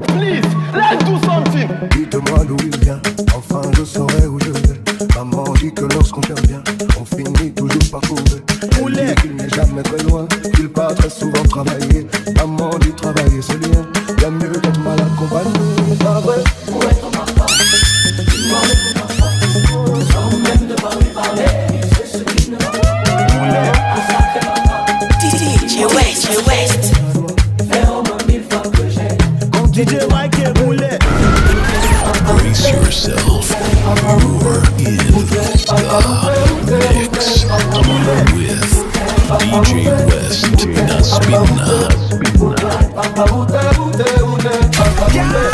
Please, let's do something. Dites-moi d'où il vient, enfin je saurai où je vais. Maman dit que lorsqu'on perd bien, on finit toujours par trouver. Elle dit qu'il n'est jamais très loin, qu'il part très souvent travailler. Maman dit travailler c'est bien, bien mieux d'être mal accompagné. Pas vrai? Où est ton papa? Dis-moi où est ton papa? Sans même ne pas lui parler, c'est ce qui ne va pas. Un sacré papa. DJ West. Fais au moins 1000 fois que j'ai. DJ Mike Boulet. Brace yourself. You're in the mix with DJ West. Da Spinna.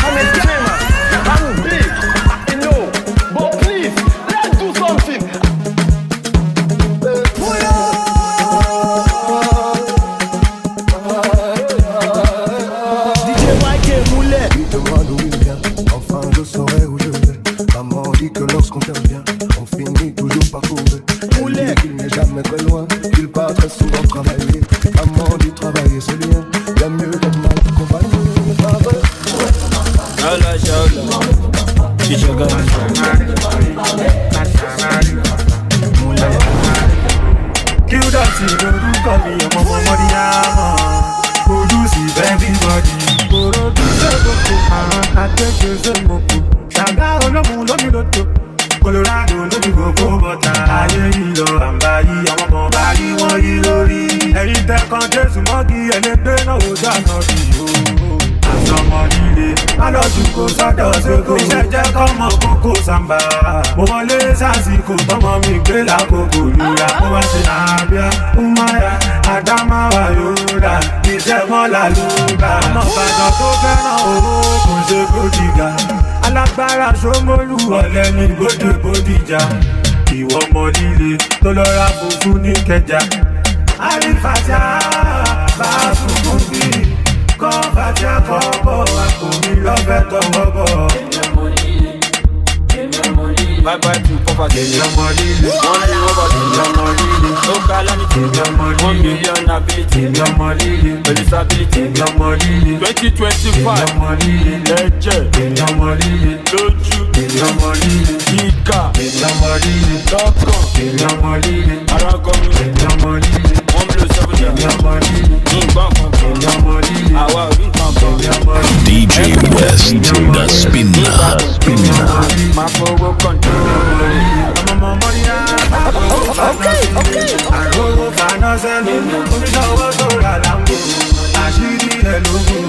I'm a gamer. I'm big. I know. But please, let's do something. DJ Mike Boulet. Dites-moi d'où il vient, enfin je saurai où je vais. Maman dit que lorsqu'on perd bien, on finit toujours par trouver. Elle dit qu'il n'est jamais très loin, qu'il part très souvent travailler. Maman dit travailler c'est bien, bien mieux d'être mal accompagné. Pas vrai? Kill that shit, don't do call me a mama Mariama. Produce everybody. Produce I take you some moku. Saga on the moon, let me look. Colorado, let me go but I ain't low. I'm by you, I'm a body, one you lori. Ain't that contest, monkey, and if they know that not you. Somebody, I love to go, so does it go. Iṣẹ́ come up, Coco Samba. Mo wọlé sásìkò, tọmọ mi gbé lákòókò lura. Mo wá ṣe àbíá, Umaya, Adamawa Yoda. Iṣẹ́ mọ́lá ló gbà. Ọmọ Ìbàdàn tó fẹ́ràn owó kò ṣe bódìgà. Alágbára Ṣómólú ọ̀lẹ́ ní Bódìjà. Ìwọ ọmọ líle tó lọ ra funfun ní Ìkẹjà. Àrífàṣà bá funfun bí. Kọ́fàjà kọ́bọ̀ àkòmí lọ́fẹ́ tọwọ́bọ̀. Bye to poverty. Èèyàn mọ líle. Wọ́n ní rọ́bà tó Èèyàn mọ líle. ó ká lánìí. Èèyàn mọ líle. 1 million ability. Èèyàn mọ líle. Pẹ̀lú stability. Èèyàn mọ líle. 2025. Èèyàn mọ líle. Lẹ́jẹ̀. Èèyàn mọ líle. Lójú. Èèyàn mọ líle. Yíká. Èèyàn mọ líle. Lọ́kàn. Èèyàn mọ líle. Ara gọ́mi. Èèyàn mọ líle. Wọ́n bí lo sọ́kùnjà. Èèyàn mọ líle. Ní nǹkan kan. Èèyàn mọ líle. Àwa ò rí nǹkan kan. Èèyàn mọ líle. DJ West. Da Spinna. Máa fowó kọ̀ǹtò. Àròwò faná sẹ́nu, oníṣẹ́ owó tó rà láńgbò. Àṣírí ẹ̀ lógún,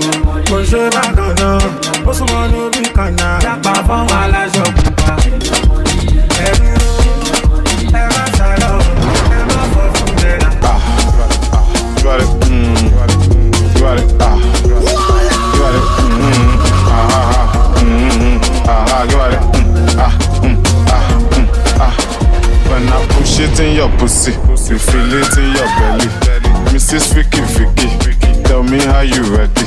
kò ṣe bákan náà. Ó súnmọ́ lórí kan náà. Dápà fọ́n aláṣọ pupa. Ẹ dúró, ẹ má sálọ, ẹ má fọ́ fún lẹ́la. You got it, you got it, you got it, you got it, you got it, When I push it in your pussy, you feel it in your belly. Mrs. Vicky, tell me how you ready.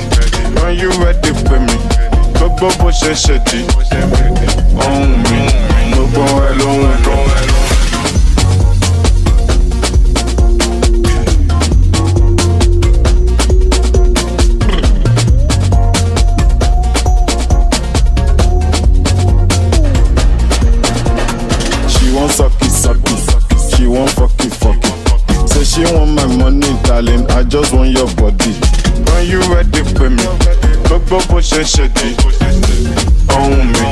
When you ready for me, gbogbo bó ṣe ṣe di. Ohun mi, gbogbo ẹ lóhun mi. She want fucky. Say she want my money, darling. I just want your body. When you ready for me, gbogbo bó ṣe ṣe di. Ohun mi,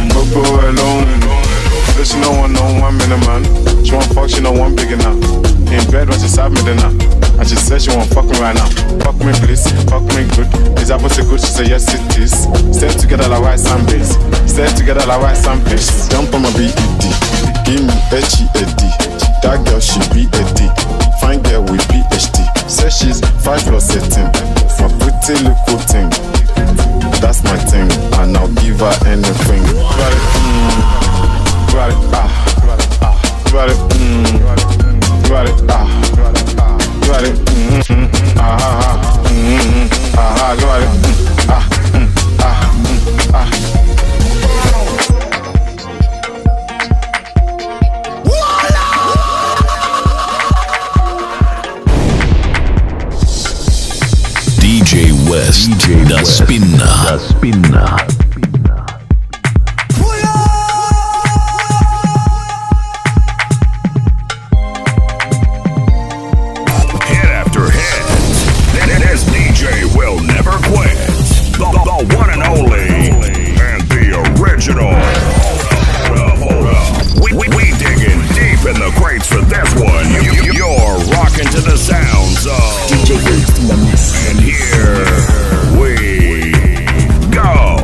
gbogbo ẹ lóhun mi. Say she no want no 1 minute man. She want fuck, she no want big enough. In bed when she serve me dinner, and she said she want fuck me right now. Fuck me please, fuck me good. Is that pussy good? She said yes it is. Stay together like rice and beans. Stay together like rice and peas. Jump on my BED. Give me HEAD. That girl she be a D. Fine girl with PhD. Say she's 5 plus 18. My pretty little thing. That's my thing, and I'll give her anything. Got it, got it, got it, got it, got it, got it, DJ West, Da Spinna. Hit after hit. This DJ will never quit. The one and only and the original. Hold up. We digging deep in the crates for this one. You're rocking to the sounds of DJ Waste in the mix. And here we go.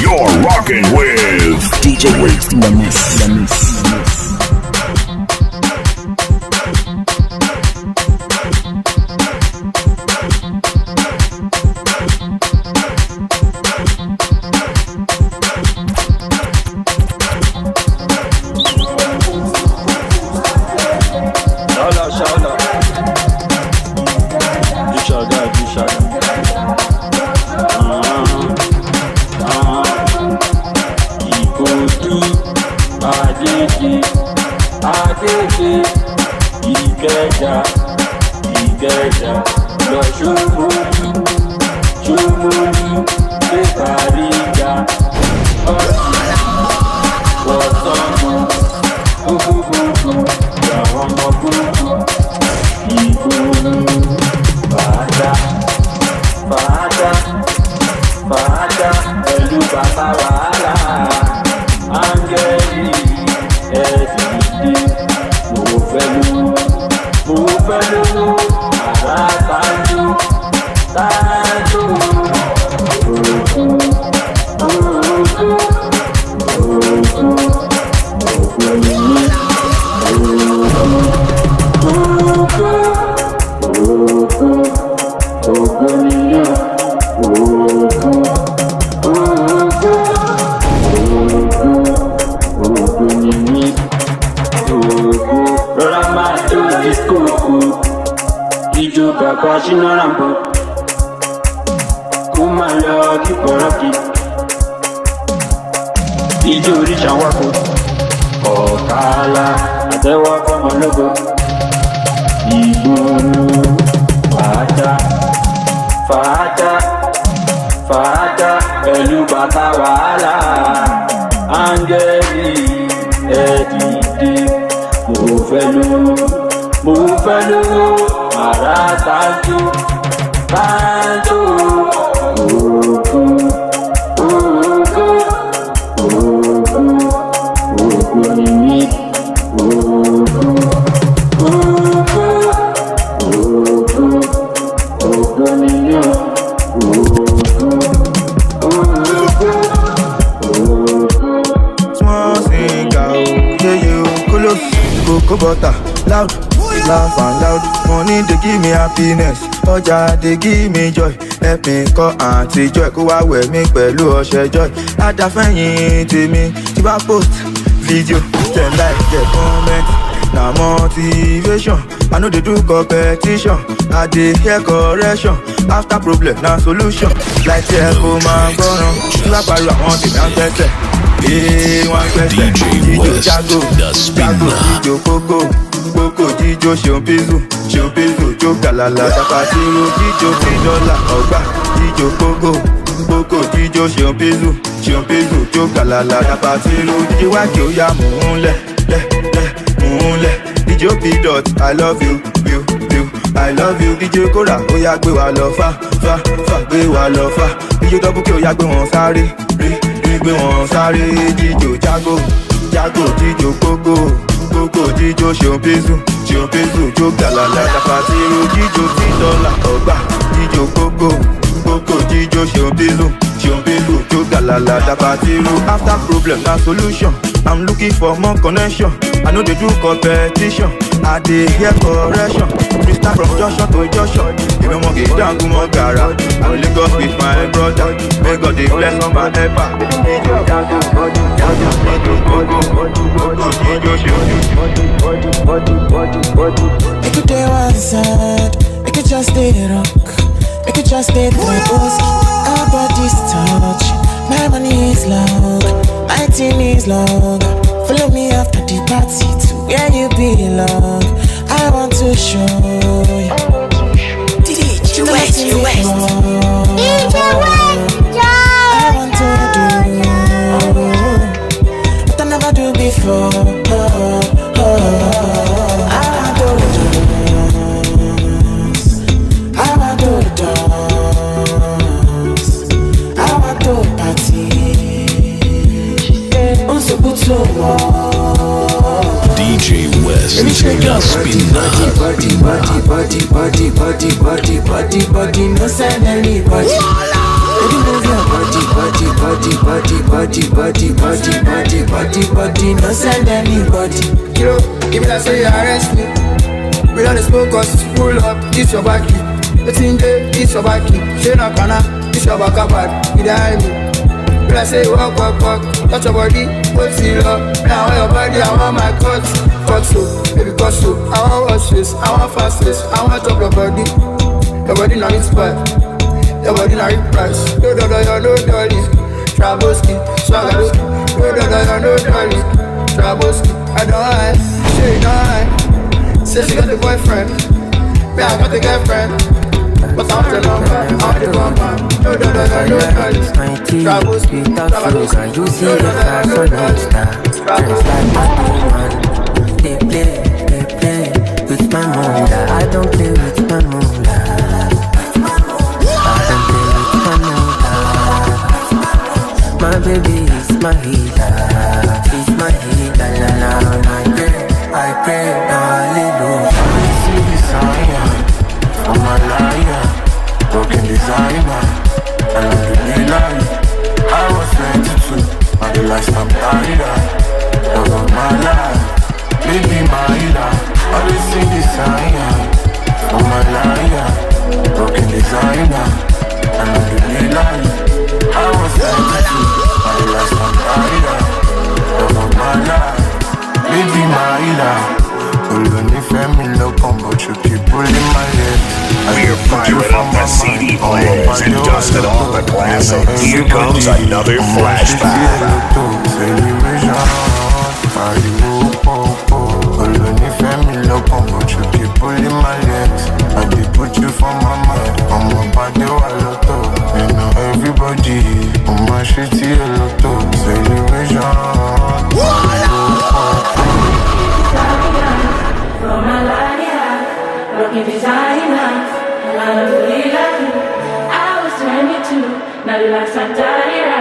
You're rocking with DJ Waste in the mix. Mashallah. Dushaga. Ikodu, Adeke, Ìkẹjà, lọ Ṣómólú, Bẹ́kàríga, Ọ̀sìn, Wọ̀sánmù, Gbogbogbò, àwọn ọmọ gbogbo, Ìgbòho, Fàájà, pẹ̀lú bàbá wàhálà, áńgẹ́lì, ẹ̀dìdì, mo fẹ́ lówó, àrà tájú, Bàbá Ṣínà Rambo, kó máa lọ kíkọ́ rọ́kì. Ijó oríṣà wákò, ọ̀kàlà àtẹ́wọ́ fọmọlógo. Ìgboro fàájà pẹ̀lú bàtà wàhálà. Áńgẹ́lì ẹ̀dìdì, mo fẹ́ lówó. Àrà tájú, ògo ni mí, ògo ni mí, Small singer, yeah, you cool, cocoa butter, loud. Laugh and loud, money they give me happiness, ọjà they give me joy. Help me call Aunty Joy, kó wá wẹ̀ mí pẹ̀lú ọṣẹ joy. Adáfẹ́yìn tèmi tí bá post video, dem like dem comment. Na motivation, I no dey do competition. I dey hear correction, after problem na solution. Like tí ẹ kò máa gbọ́ràn, tí wàá pariwo àwọn tèmi á ń gbẹ́sẹ̀. Wọ́n gbẹ́sẹ̀, jíjó jágò, jíjó kókó. Gboko jíjó ṣeun pízù jó gàlàlà dàpàtìrò jíjó $3 ọgbà jíjó gbogbo jíjó ṣeun pízù jó gàlàlà dàpàtìrò jíjó wájú ó yá mú un lẹ̀ jíjó P-Dot I love you jíjó kóra ó yá gbé wa lọ fà gbé wa lọ fà jíjó dọ́bù kí ó yá gbé wọn sáré gbé wọn sáré jíjó jágò jíjó gbogbo jíjó ṣeun pízù jó gàlàlà dàpàtìrò jíjó $3 ọgbà jíjó gbogbo jíjó ṣeun pízù jó gàlàlà dàpàtìrò. After problem na solution, I'm looking for more connection. I no dey do competition, I dey hear correction. We start from junction to junction, even wan get down to more gara. I will link up with my brother, may God dey bless on my helper. Jíjó jágò jíjó ṣeun pízù. Make it day one side, make it just stay rock, make it just stay close. Our bodies touch, my money is long, my team is long. Follow me after the party to where you belong. I want to show you. DJ West. I want to do what I never do before. DJ West, Gaspina. Body, no send anybody. Baby, move your body, no send anybody. Kilo, give me that say you arrest me. We don't smoke cause it's full up, it's your back. It's in there, it's your back. Say no kana, it's your back bad. You die me. When I say walk, touch your body, what's it up? Now on your body, I want my cut so, baby cut so. I want watch face, I want fast face, I want chop your body not inspired, your body not in price. No dolly, Traboski, swagger, no dolly, Traboski. I don't hide, she don't hide. Say she got the boyfriend, me I got the girlfriend. But I want the number, I want the bumper. No dolly, Traboski, Traboski. You see the fashion on star, just like my woman. They play with my moolah. I don't play with my moolah. My baby is my healer, she's my healer, I pray, hallelujah. I see desire for my liar, broken designer, alhamdulillah. I was 22, I realized I'm tired, love of my life, baby my healer. I see desire for my liar, broken designer, alhamdulillah. I was 22, I realized I'm tired, love of my life, baby my healer. Only family no combo, you keep pulling my head. We're firing up the CD players and dusting off the classic. Here comes another flashback. Only family no combo, you keep pulling my legs. I did put you for my mind, on my body wallow. You know everybody on my shit here lotto. Celebration. From my life, looking designer, and I don't really like you. I was 22, now you like Santana,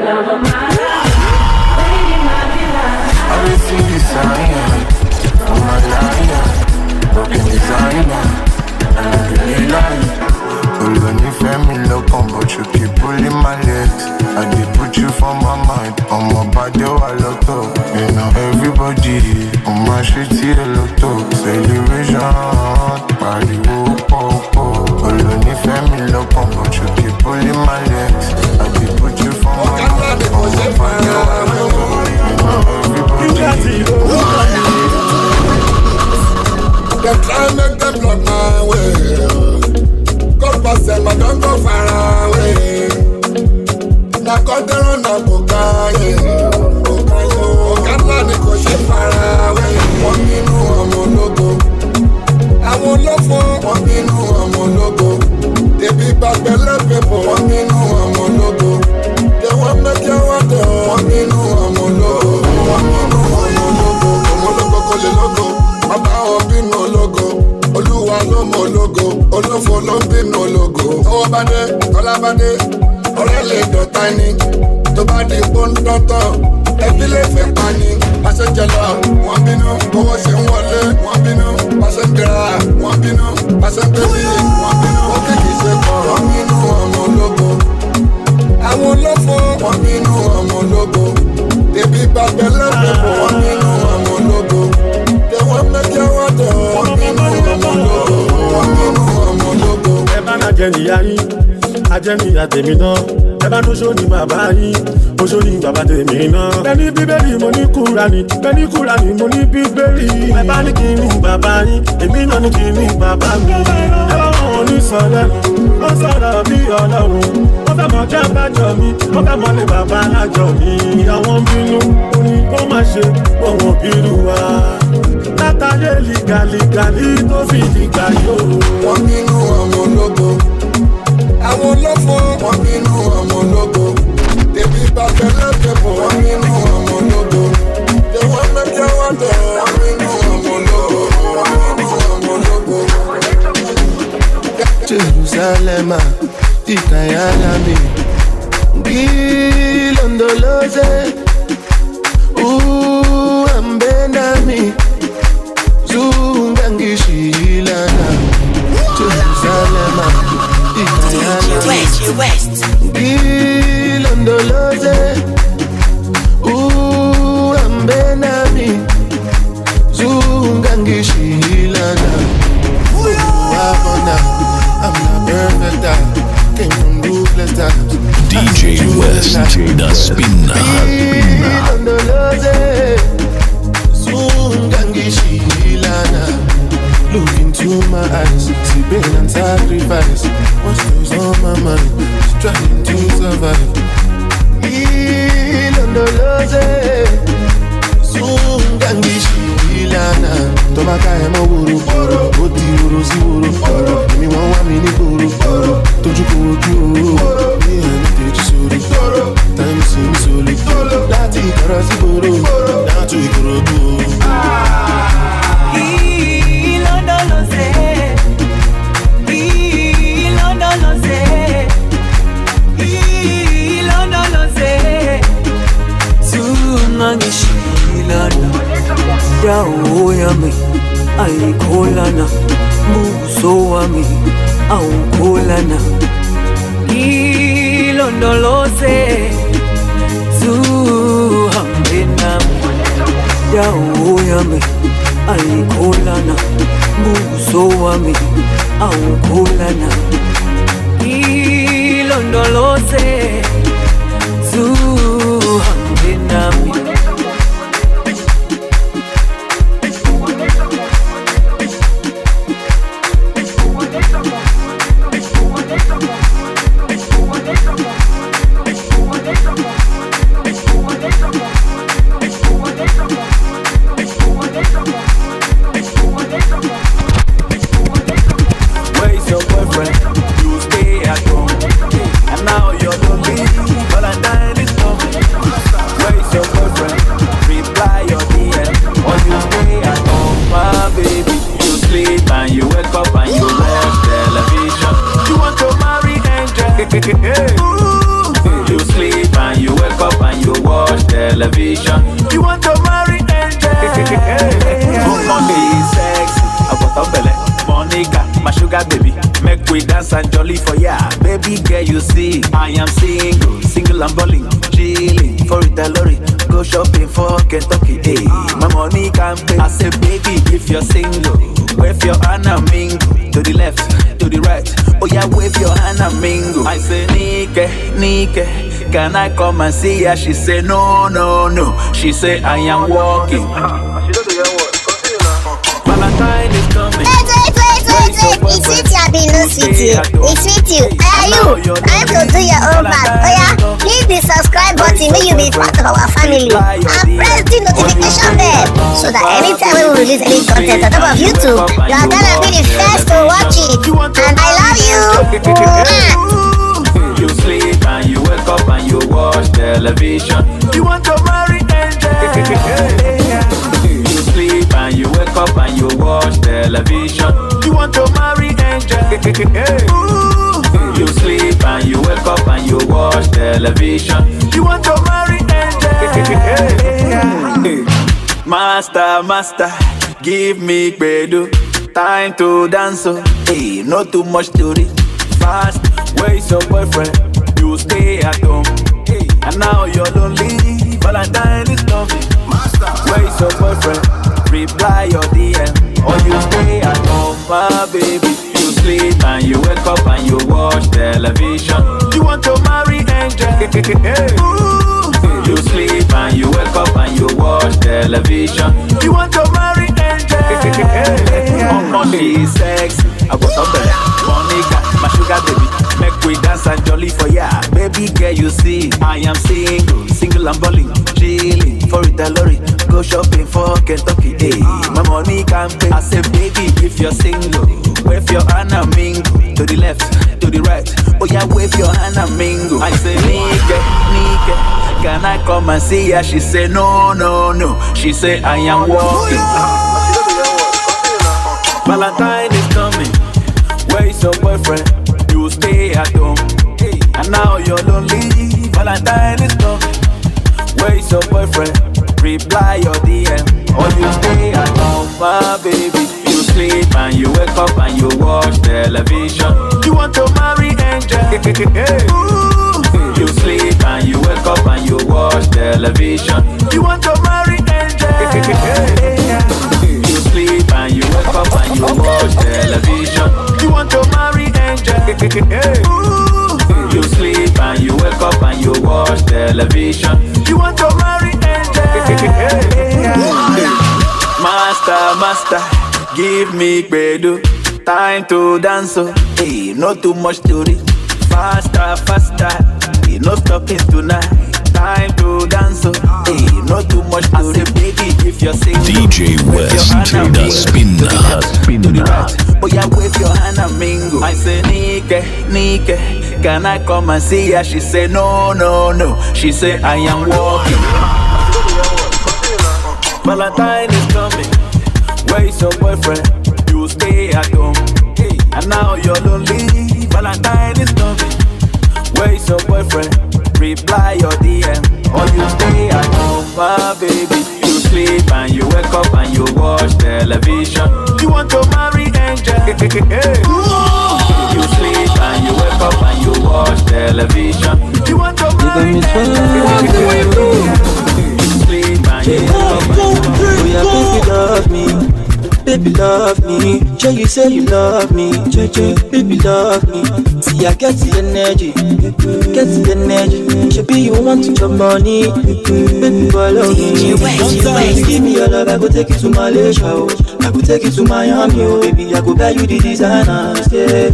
love of my life, lady my life. I will see desire from my life, broken designer, and I don't really like you. Only family no combo, you keep pulling my legs. I did put you for my mind, on my body wallow. You know everybody on my shit here lotto. Celebration, party whoop, only family no combo, you keep pulling my legs. I did put you for my mind, on my body wallow. You know everybody on my shit. They try make them block my way. God pass them, I don't go far away. Na God they run a bokaye. Okala ni kò ṣe far away. Wọ́n nínú ọmọ ológo. Àwọn olófo. Wọ́n nínú ọmọ ológo. Ebi gbàgbẹ́lẹ́ pépò. Wọ́n nínú ọmọ ológo. They wan make you wonder. Wọ́n nínú ọmọ ológo. Wọ́n nínú ọmọ ológo. Ọmọ ológo kò lè lógo. Bàbá wọn bínú ológo. Olúwa ló mọ ológo, olófo ló ń bínú ológo. Tọ́wọ́ bá dé, tọ́lá bá dé, ọ̀rẹ́ lè dọ̀tá ni. Tó bá di pọ́ńdọ́tọ̀, ẹbí lè fẹ́ pa ni. Pàṣẹ jẹlọ, wọ́n bínú, owó ṣe ń wọlé, wọ́n bínú. Pàṣẹ gbéra, wọ́n bínú. Pàṣẹ gbébí, wọ́n bínú. Wọ́n kéèkì ṣe kọ̀, wọ́n bínú ọmọ ológo. Àwọn olófo, wọ́n bínú ọmọ ológo. Ebi gbàgbẹ́ lẹ́gbẹ̀ẹ́, wọ́n bínú ọmọ ológo. They won't make you wonder. Wọ́n bínú ọmọ ológo. Wọ́n bínú ọmọ ológo. Ẹ bá náà jẹ níyà yín, ajẹ́ níyà tèmi náà. Ẹ bá nóṣó ní bàbá yín, oṣó ní bàbá tèmi náà. Bẹ́ẹ̀ni bíbélì mo ní Kùránì, bẹ́ẹ̀ni Kùránì mo ní bíbélì. Ẹ bá ní kí ní bàbá yín, èmi náà ní kí ní bàbá mi. Ẹ bá wọn ní sọ̀rọ̀, wọ́n sọ̀rọ̀ bí Ọlọ́run. Wọ́n fẹ́ mọ kí abájọ mi, wọ́n fẹ́ mọ lé bàbá alájọ mi. Àwọn bínú, ó ní kó má ṣe òun òbírú wa. Látàyè lìgàlìgàlì tó fi dìgbà yóò. Wọ́n bínú ọmọ ológo. Àwọn olófo. Wọ́n bínú ọmọ ológo. Ebi gbàgbẹ́ lẹ́gbẹ̀ẹ́. Wọ́n bínú ọmọ ológo. They wan make you wonder. Wọ́n bínú ọmọ ológo. Wọ́n bínú ọmọ ológo. Jerusalem, Ikayalami, Gilondoloze, Ambenami, Zungangishilana, Jerusalem, Ikayalami, Gilondoloze, Ambenami, Zungangishilana. I'm not perfect, I came from ruthless times. DJ West. DJ da Spinna. Look into my eyes, see pain and sacrifice. What's goes on my mind? Just trying to survive. Tomaka emo woro oti woro si woro mi won wa mi ni goro toju ko oju mi en teji soro time si mi sole lati kara si goro na tu igoro do Dawo yami ayikolana buso wami awukolana ilondoloze zuhambe nami dawo yami ayikolana buso wami awukolana ilondoloze zuhambe nami. You sleep and you wake up and you watch television. You want to marry Angel? Monday is sexy. I got a belly. Monica, my sugar baby. Make we dance and jolly for ya. Baby girl, you see, I am single and balling, chilling for it lorry. Go shopping for Kentucky, hey. My money can pay. I say, baby, if you're single, wave your hand and mingle. To the left, to the right. Oh yeah, wave your hand and mingle. I say, Nike, can I come and see her? She say, no. She say, I am walking. Valentine is coming. It's with you, Abino City. It's with you. Are you? I'm to do your own part. Oh yeah, hit the subscribe button. May you be part of our family. And press the notification bell so that anytime we release any content on top of YouTube, you are gonna be the first to watch it. And I love you. You sleep and you wake up and you watch television. You want to marry Angel? You sleep and you wake up and you watch television. You want to marry Angel? You sleep and you wake up and you watch television. You want to marry Angel? Master, give me bedu. Time to dance, hey, not too much to read. Fast, where's your boyfriend? You stay at home, hey, and now you're lonely. Valentine is coming. Where's your boyfriend? Reply your DM, or you stay at home, my baby. You sleep and you wake up and you watch television. You want to marry Angel? You sleep and you wake up and you watch television. You want to marry Angel? She's sexy. I got up there. Monica, my sugar baby. Make we dance and jolly for ya. Baby girl, you see, I am single and balling, chilling for it lorry. Go shopping for Kentucky, hey. My money can pay. I say, baby, if you're single, wave your hand and mingle. To the left, to the right. Oh yeah, wave your hand and mingle. I say, Nike, can I come and see her? She say, no. She say, I am walking. Valentine is coming. Where is your boyfriend? You stay at home, hey, and now you're lonely. Valentine is coming. Where is your boyfriend? Reply your DM, or you stay at home, my baby. You sleep and you wake up and you watch television. You want to marry Angel? You sleep and you wake up and you watch television. You want to marry Angel? You sleep and you wake up and you watch television. You want to marry Angel? You sleep and you wake up and you watch television. television. You want to marry angel? Master, give me bedu. Time to dance, hey, not too much to read. Faster, hey, no stopping tonight. Time to dance, hey, not too much to read. Baby, if you're singing, DJ West, the spinner. Oh yeah, wave your hand and mingle. I say, Nike, can I come and see her? She say, no. She say, I am walking. Valentine is coming. Where is your boyfriend? You stay at home. And now you're lonely. Valentine is coming. Where is your boyfriend? Reply your DM. Or you stay at home, my baby. You sleep and you wake up and you watch television. You want to marry angel? You sleep and you wake up and you watch television. You want to marry angel? You sleep and you wake up and you watch television. Baby love me, sure you say you love me, baby love me. See I get the energy, Maybe you want to chop money, baby follow me. Sometimes give me your love, I go take you to Malaysia, I go take you to Miami, baby I go buy you the designers, yeah.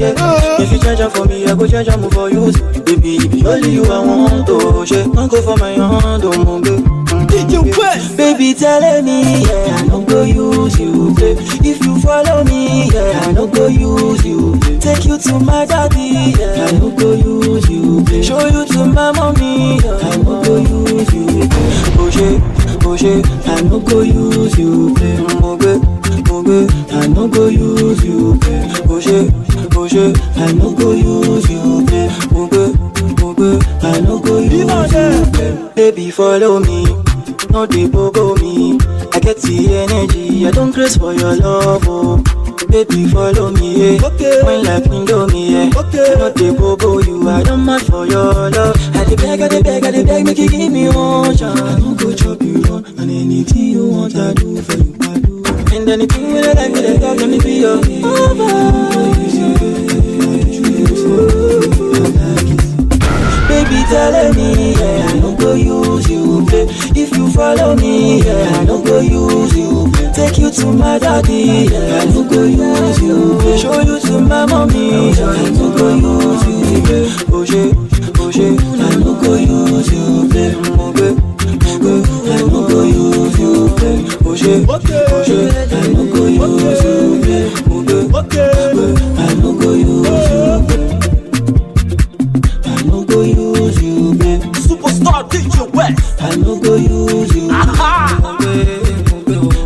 If you change up for me, I go change up for you, baby. If only you I want to, don't go for my hand, oh baby. Baby telling me, yeah, I don't go use you, babe. If you follow me, yeah, I don't go use you, babe. Take you to my daddy, yeah, I don't go use you, babe. Show you to my mommy, yeah, I don't go use you, babe. Oh shit, I don't go use you, babe. Oh babe, I don't go use you, babe. Oh shit, I don't go use you, babe. Oh babe, I don't go use you, babe. Baby follow me. No dey bobo me, I get the energy, I don't craze for your love, oh. Baby follow me, yeah. When like Indomie, yeah. No dey bobo you, I don't mad for your love. I dey beg, make you give me one chance. I don't go chop you wrong, and anything you want I do for you, I do. And anything you like, me talk, let me be your Baby telling me, yeah, I don't go use you, babe. If you follow me, yeah, I don't go use you, babe. Take you to my daddy, yeah, I don't go use you, babe. Show you to my mommy, yeah, I don't go use you, babe. Oh shit, I don't go use you, babe. Oh babe, I don't go use you, babe. Oh shit, I don't go use you, babe. Oh babe, I don't go use you, babe. Use you, babe. Superstar DJ West. I no go use you. Aha.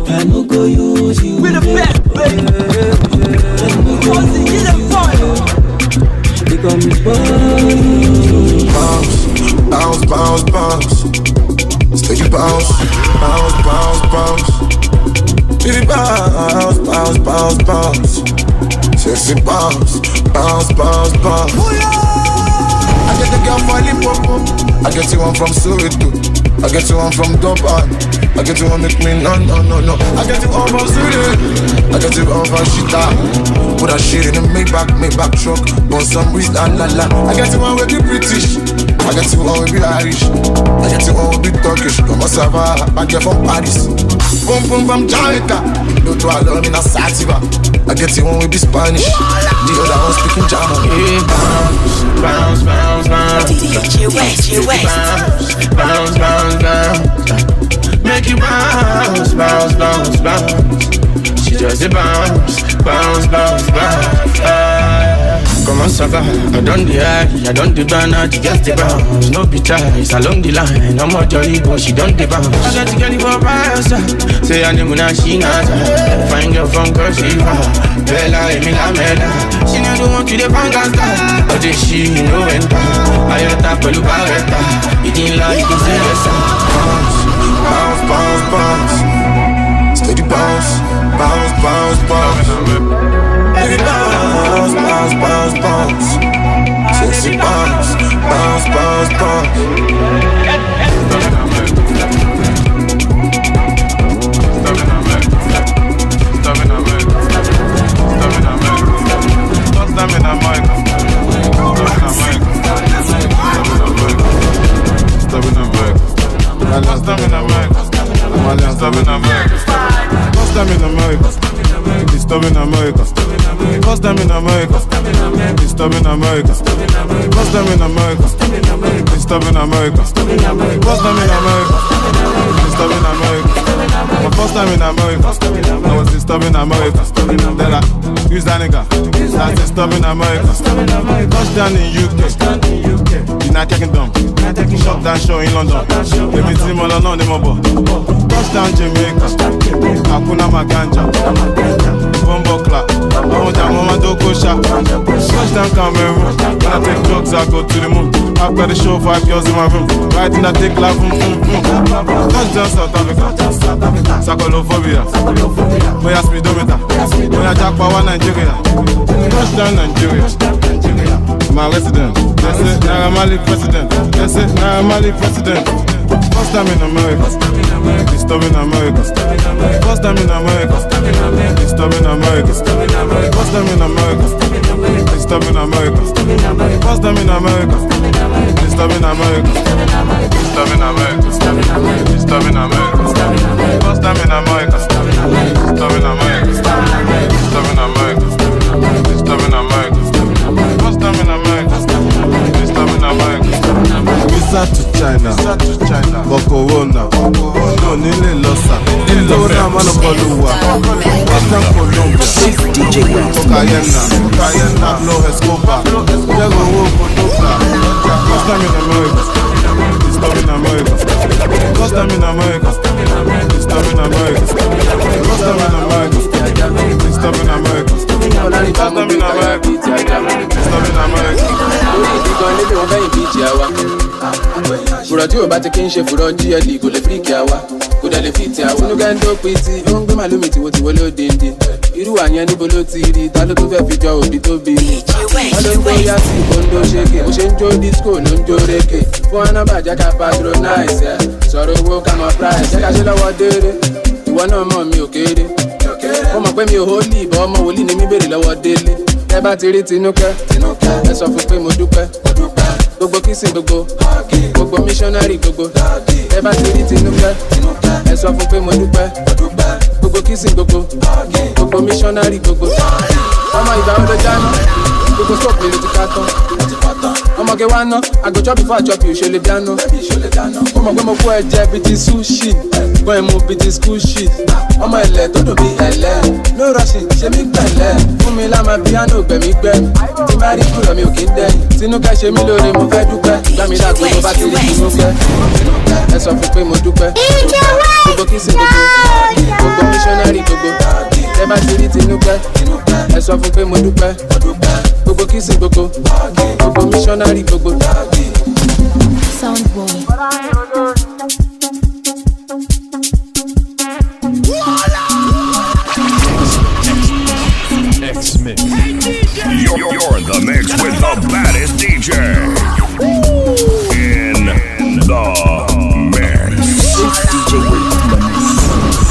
I no go use you. We're the best, baby. Because the hidden fire. They call me bounce. Steady bounce. Baby bounce. Sexy bounce. I get the girl for Limpopo. I get you one from Soweto. I get you one from Durban. I get you one make me no. I get you one from Sweden. I get you one from Shita. Put that shit in a Maybach truck. Burn some wrist, la. I get you one with the British. I get you one with the Irish. I get you one with the Turkish. Come on, Sava. I get from Paris. Boom from Jamaica. Don't do alone in a sativa. I get you one with the Spanish. The other one speaking German. Yeah, bounce. DJ West. Bounce. Make you bounce. She just a bounce. Comment ça va? I done the high, I done the banner, she just the bounce. No be ties along the line, I'm more jolly, but she done the bounce. I got to get it for price, say her name when she not. Fine girl from Kursiva, Bella, Emila, Mela. She never want to the pangasta, but this she know enter. I got that pelu barretta, it ain't like you can say yes. Bounce. Steady bounce. Baby bounce. Sexy bounce. Stop it now. disturbing America. First time in America, disturbing America. First time in America, disturbing America. First time in America, disturbing America. My first time in America, I was disturbing America. Then I use that nigga, that's disturbing America. Touchdown in UK, United Kingdom. Shut down show in London. Baby team all alone, they mobile. Touchdown Jamaica, Hakuna Maganja. Bumbo clap, I want that mama to go shop. Touchdown Cameroon, when I take drugs I go to the moon. After the show 5 girls in my room, right in that take life, Touchdown South Africa, Sakolophobia, Moya speedometer, Moya Jack Power Nigeria. Touchdown Nigeria, my resident. That's it, Naira Marley president. That's it, Naira Marley president. First time in America, disturbing America. First time in America, disturbing America. First time in America, disturbing America. First time in America, disturbing America. Disturbing America, disturbing America. First time in America, disturbing America. Disturbing America, disturbing America. First time in America, disturbing America. Visa to China, but Corona, no Nile Losa, Indora Malapalua, Western Colombia, Cayena, Pablo Escobar, Diego Wokotoka. First time in America, disturbing America. First time in America, disturbing America. First time in America, disturbing America. First time in America, disturbing America. Fùrọ̀ tí o bá ti kí n ṣe fùrọ̀ GLE kò lè fíríkì àwa kò dẹ̀ lè fìtì àwa. Tinubu ń tó pitì ó ń gbé màlúmi tìwòtìwò lódindi. Irú àyẹn níbo ló ti rí ta ló tún fẹ́ fi jọ òbí tó bí mi. Wọ́n ló ń gbé yá sí ìkóńdó ṣéke bó ṣe ń jó disco ló ń jó rékè. Fún wọn náà bàjẹ́ ká patronize ẹ̀ sọ̀rọ̀ owó ká mọ price. Jẹ́ ká ṣe lọ́wọ́ déédé ìwọ náà mọ̀ mi ò kéré. Mo mọ̀ pé mi ò hólì ìbọn ọmọ wòlíì ni mi béèrè lọ́wọ́ délé. Ẹ bá ti rí Tinúkẹ́ ẹ sọ fún pé mo dúpẹ́. Gbogbo kìsìn gbogbo missionary gbogbo. Ẹ bá ti rí Tinúkẹ́ ẹ sọ fún pé mo dúpẹ́. Gbogbo kìsìn gbogbo missionary gbogbo. Ọmọ ìgbà wo ló jáná gbogbo stop mi ló ti ká tán. Ọmọge wa ná I go chop before I chop you ṣe lè dáná. Ó mọ̀ pé mo kó ẹ̀jẹ̀ bíi ti sushi gbọ́n ẹ̀mú bíi ti school shit. Ọmọ ilẹ̀ tó dùn bíi ẹ̀lẹ́ no rushing ṣe mí pẹ̀lẹ́. Fún mi láma piano gbẹ̀mí gbẹ̀mí. Tí bá rí kúrò mi ò kí ń dẹ́yìn. Tinúkẹ́ ṣe mí lóore mo fẹ́ dúpẹ́. Gbàmí dàgbò tó bá ti rí Tinúkẹ́. Ẹ sọ fún pé mo dúpẹ́. Gbogbo kìsìn gbogbo missionary gbogbo. Ẹ bá ti rí Tinúkẹ́ ẹ sọ fún pé mo dúpẹ́. Gbogbo kìsìn gbogbo missionary gbogbo. Sound boy. X-Mix. You're in the mix with the baddest DJ. In the mix. It's DJ Wait.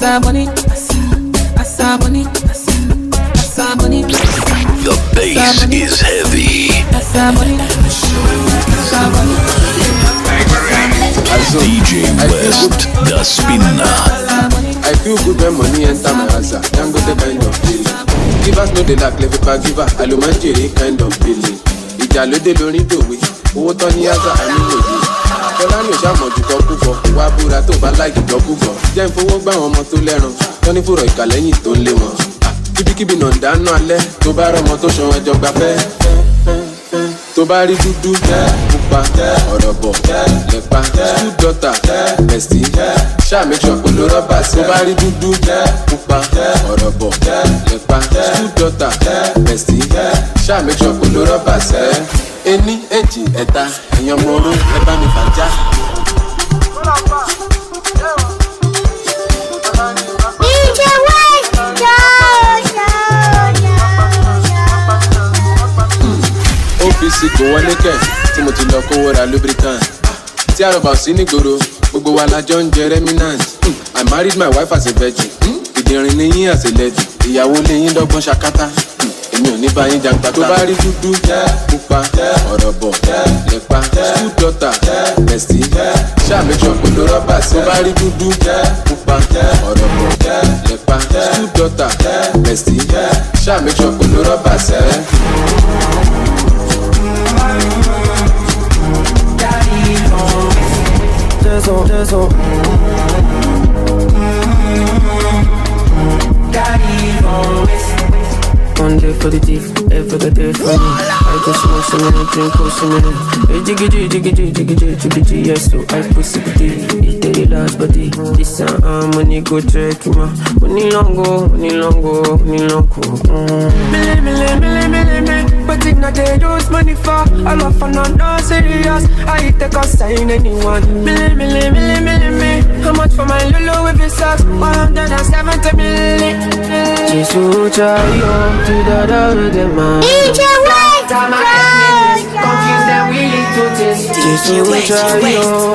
Asaboni, Asaboni, Asaboni. The bass is heavy. Asaboni, Asaboni. DJ West, the spinner. I feel good when money enter my house. Can't go the kind of feeling. Give us no the lack, leave it back, give us alumanjiri kind of feeling. Ìjà lóde lórí dòwe, owó tán ní àṣà àmì lòdì. Tọ́lá ní òṣàmọ̀jù kan púpọ̀, wá búra tó bá láìkì jọ púpọ̀. Jẹ́ ìfowó gbá àwọn ọmọ tó lẹ́ran, tán ní fúrọ̀ ìkàlẹ́yìn tó ń lé wọn. Kíbíkíbi náà dáná alẹ́, tó bá rọmọ tó ṣan ẹjọ́ gbafẹ́. Tó bá rí dúdú, pupa, ọ̀rọ̀ bọ̀, lẹ́pa, school daughter, bestie, ṣáà make sure pẹ̀lú rọ́bà. Tó bá rí dúdú, pupa, ọ̀rọ̀ bọ̀, lẹ́pa, school daughter, bestie, ṣáà make sure pẹ̀lú rọ́bà sẹ́. Ení, èjì, ẹ̀ta, èèyàn mọ́rún, ẹ bá mi fàájà. OPC kò wọlé kẹ̀ tí mo ti lọ kówó ra lubricant. Tí àrọ̀bà ò sí nígboro, gbogbo wa la jọ ń jẹ remnant. I married my wife as a virgin. Ìdìrín ni yín as a lady. Ìyàwó lé yín dọ́gbọ́n ṣakátá. Èmi ò ní bá yín jàǹgbá. Tó bá rí dúdú, pupa, ọ̀rọ̀ bọ̀, lẹ́pa, school daughter, bestie, ṣáà make sure pẹ̀lú rọ́bà. Tó bá rí dúdú, pupa, ọ̀rọ̀ bọ̀, lẹ́pa, school daughter, bestie, ṣáà make sure pẹ̀lú rọ́bà sẹ́. One day for the thief, every day for me. I go smoke some money, drink some money. Hey, jiggy, yes, so I pussy it the last body. This money go check ma. Money long go. Mille. But if not they use money for all of fun no serious. I take a sign anyone. Mille. How much for my Lulu with his socks? 170 million. Jesus, child. DJ West, confused and willing to taste.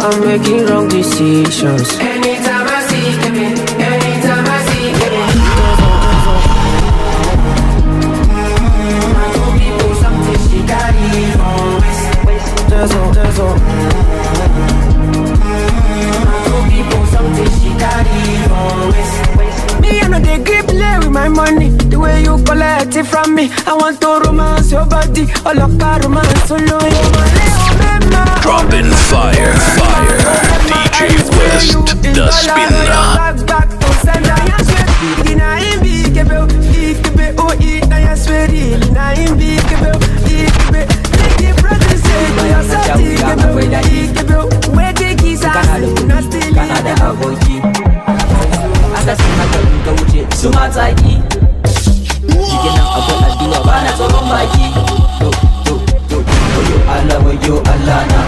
I'm making wrong decisions. Anytime I see him, my two people something she got it on West. My two people something she got it on West. Me I know they grip play with my money. The way you collect it from me, I want to romance your body. All of our romance solo. Dropping fire. DJ West, the spinner. Sumataki, jikina akwai addu'a bana tsoron baki. Wayo Allah na,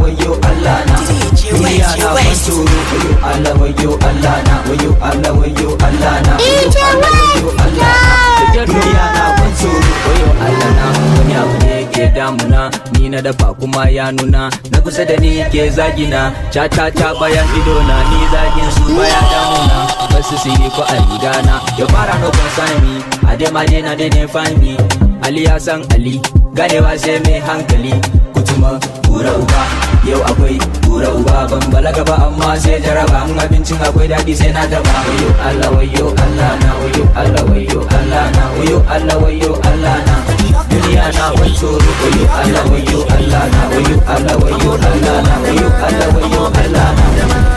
wayo Allah na. Duniya na ban tsoro, wayo Allah na, wayo Allah na. Duniya na ban tsoro, wayo Allah na. Wani abu ne ke damuna, ni na dafa kuma ya nuna. Na kusa da ni ke zagina, cha bayan idona, ni zagin su baya damuna. Basu su yi ko a rigana, ya fara no concern me. Ademade na didn't find me. Ali ya san Ali, ganewa sai mai hankali. Kutuma bura uba, yau akwai bura uba. Ban balaga ba amma sai jaraba. In abincin akwai daɗi sai na taba. Wayo Allah na, wayo Allah na. Duniya na ban tsoro, wayo Allah na.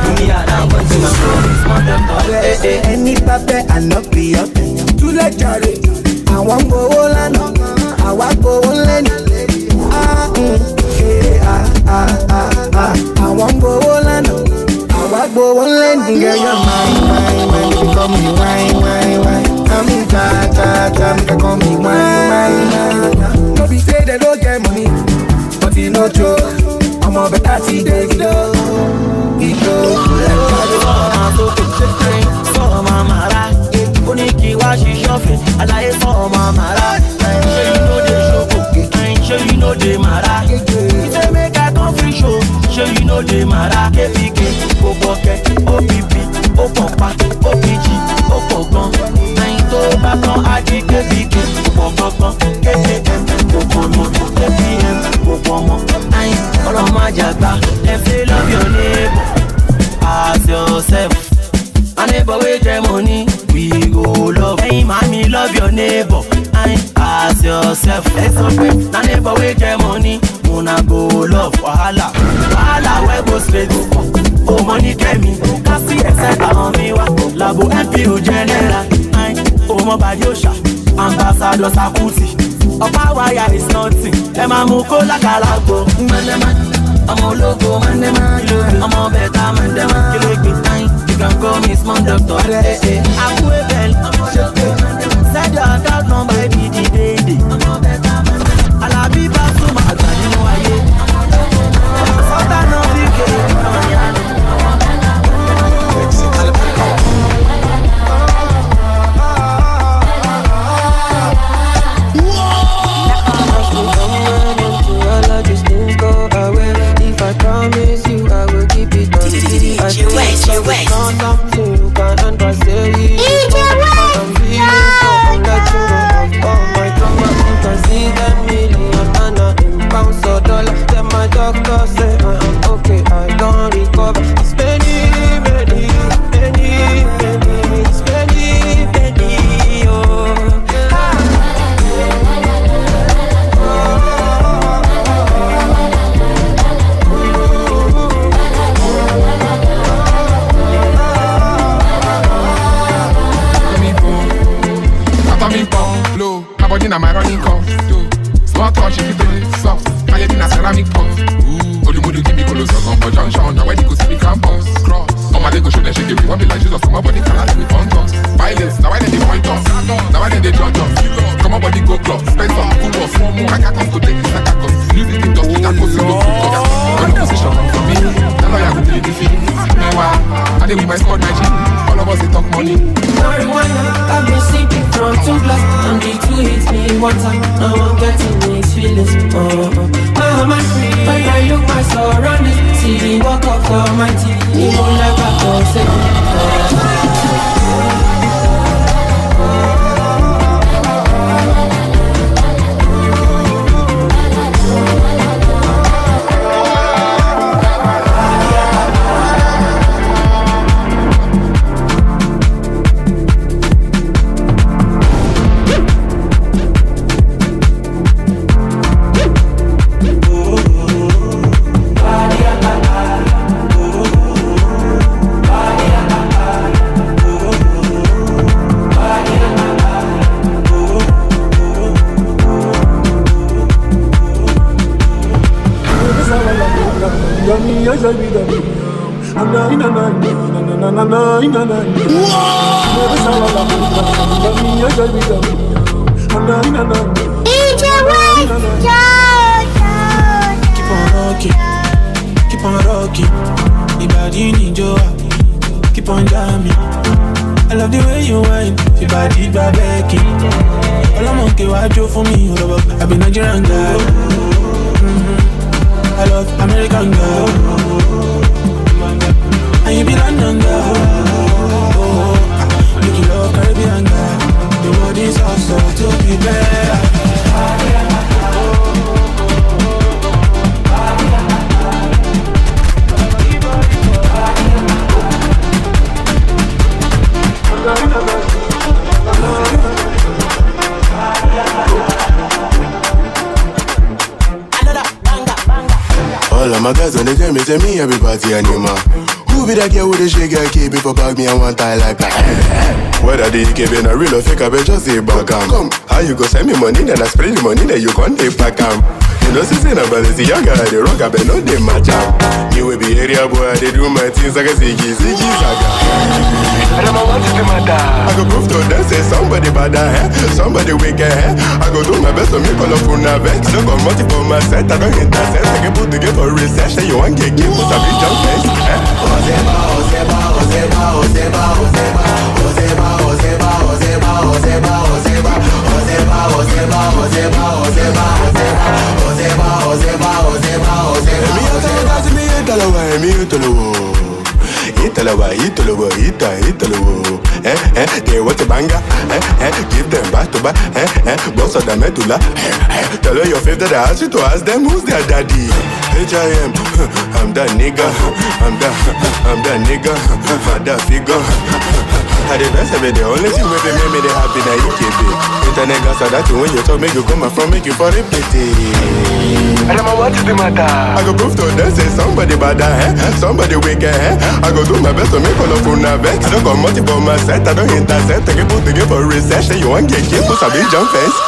Duniya na ban tsoro. Any pape I no be up. Too late jare. I want go lana, I want go lana. I want go lana, I want go lana. Girl, you're mine. You call me wine. I'm in ta, you call me wine. No be say they don't get money, but you know true. I'm a better see they go. So mama, Oniki wa she shopping, I like for mama. Sure you know they show, sure you know they mara. If they make a coffee show, sure you know they mara. Ara KPK, Popoke, OPP, Opopa, OPG, Opogan. Ayin tó bá kan Adi KPK, Popokan, KPM, Popomo, KPM, Popomo. Ayin ọlọ́mọ àjàgbá, ẹ fi love your neighbor as yourself. My neighbor wey get money, we go love. Hey, mommy, love your neighbor. As yourself. My neighbor wey get money, una go love. Wahala, wahala wey go straight. Oh, money get me. Kasi excite on me wa. Labo MPO general. Oh, my body Osha. Ambassador Sakuti. Opa wire is nothing. Ema muko la kalago. Mandema, I'm a logo. Mandema, I'm a better mandema. You can call me small doctor. I'm a bell. Said your account number be the day. I'll be back to my way. Sometimes no big If I promise you, I will keep it. I think it's not something you can understand. I'm feeling so let you know. Oh my God, you can see that million and a pounds or dollars. Then my doctor say I'm okay, I don't recover. Spending many, oh. Body na my running cost. Small touch if you feel it soft. I in a ceramic pot. Only mood give me colors on my junction. Now when you go see me campus cross. On my leg go show them shake it. Want me like Jesus from my body can I me on top. Violence, now I then they point us. Now I then they judge us. Come on body go club. Spend some food or small more. I can't come to take this like a cost. Music industry that goes in no food. When the position come from me, the lawyer will be the fee. Meanwhile, I did with my squad my G. All of us they talk money. Marijuana, I've been sipping from 2 glass and the 2 hits me one time. Now I'm getting mixed feelings. I'm free. When I look my surroundings, see the walk of the Almighty. Even like a person. Keep on rocking, the body ninja. Keep on jamming. I love the way you whine, the body baby. All I'm okay, what you for me? I've been Nigerian girl. I love American girl. And you be London girl. Make you love Caribbean girl. The world is also to be better. All of my guys when they tell me everybody animal. Who be that girl with the shake and keep it for bag me and one tie like that? Whether the EKB a real or fake, I bet just say back come. How you go send me money, then I spray the money, then you can't take back You know, since I'm about to see young guy, they rock, I bet no they match up. You will be area boy, they do my things like a ziggy, saga. I don't know what is the matter. I go prove to them, say somebody bad hair, somebody wicked hair. I go do my best to make all of you nervous. I don't got money for my set, I don't intercept. I can put together for research, and you want get game, but I be jump face. Ozeba, Ozeba, Ozeba, Ozeba, Ozeba, Ozeba, Ozeba, Ozeba, Ozeba, Ozeba, Ozeba, Ozeba, Ozeba, Ozeba, Ozeba, Ozeba, Ozeba, Ozeba, Ozeba, Ozeba. Me a tell you me a Italawa, they want a banger, give them back to back, boss of the medulla. Tell her your favorite, I ask you to ask them who's their daddy. H.I.M. I'm that nigga, I'm that nigga, I'm that figure. I the best of it, the only thing with me make me happy now you keep it. Internet gas that when you talk, make you come from, make you for repeat it. I don't know what is the matter. I go prove to them, say somebody bad, somebody wicked, I go do my best to make all of you nervous. I don't come out for my set, I don't intercept, I get put together for research. You want get kids, put a big jump fence,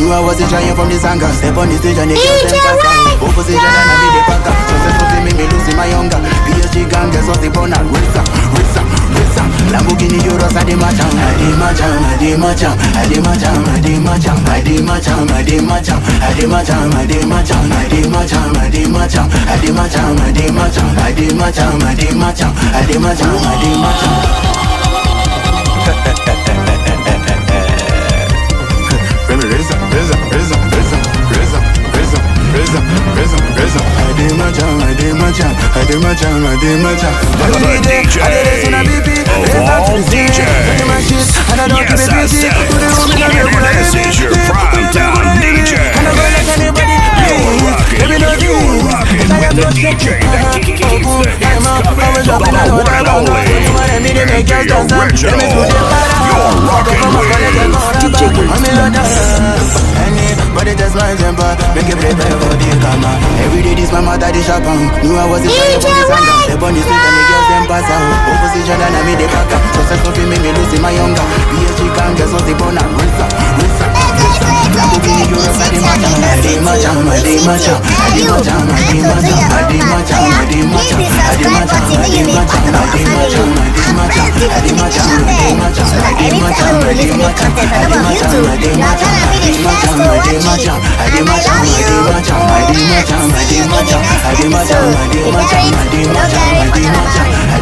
knew I wasn't trying from this anger. Step on the stage and they get them fast out. Opposition and I be the packer. Successful to make me losing my younger. PSG gang, guess what's the bone and Risa. Lamborghini Euros, I did my jam. This is your prime time DJ. You're rocking with the DJ that keeps things coming. The one and only, and the original. You're rocking with DJ but it is my temper, make it prepare for the karma. Every day this my mother the shop on. Knew I wasn't trying for this anger. Step on the street and the girls them pass out. Opposition and I made the pack up. Successful to make me losing my younger. PSG gang, guess what's the bone and Risa. Lamborghini Euros, I did my jam. are you? I have to do your own part. Oya, hit the subscribe button make you be part of our family. And press the notification bell so that anytime we release new content on our YouTube, you are gonna be the first to watch it. And I love you. See you in the next episode. You get it? You don't get it? Forget about it.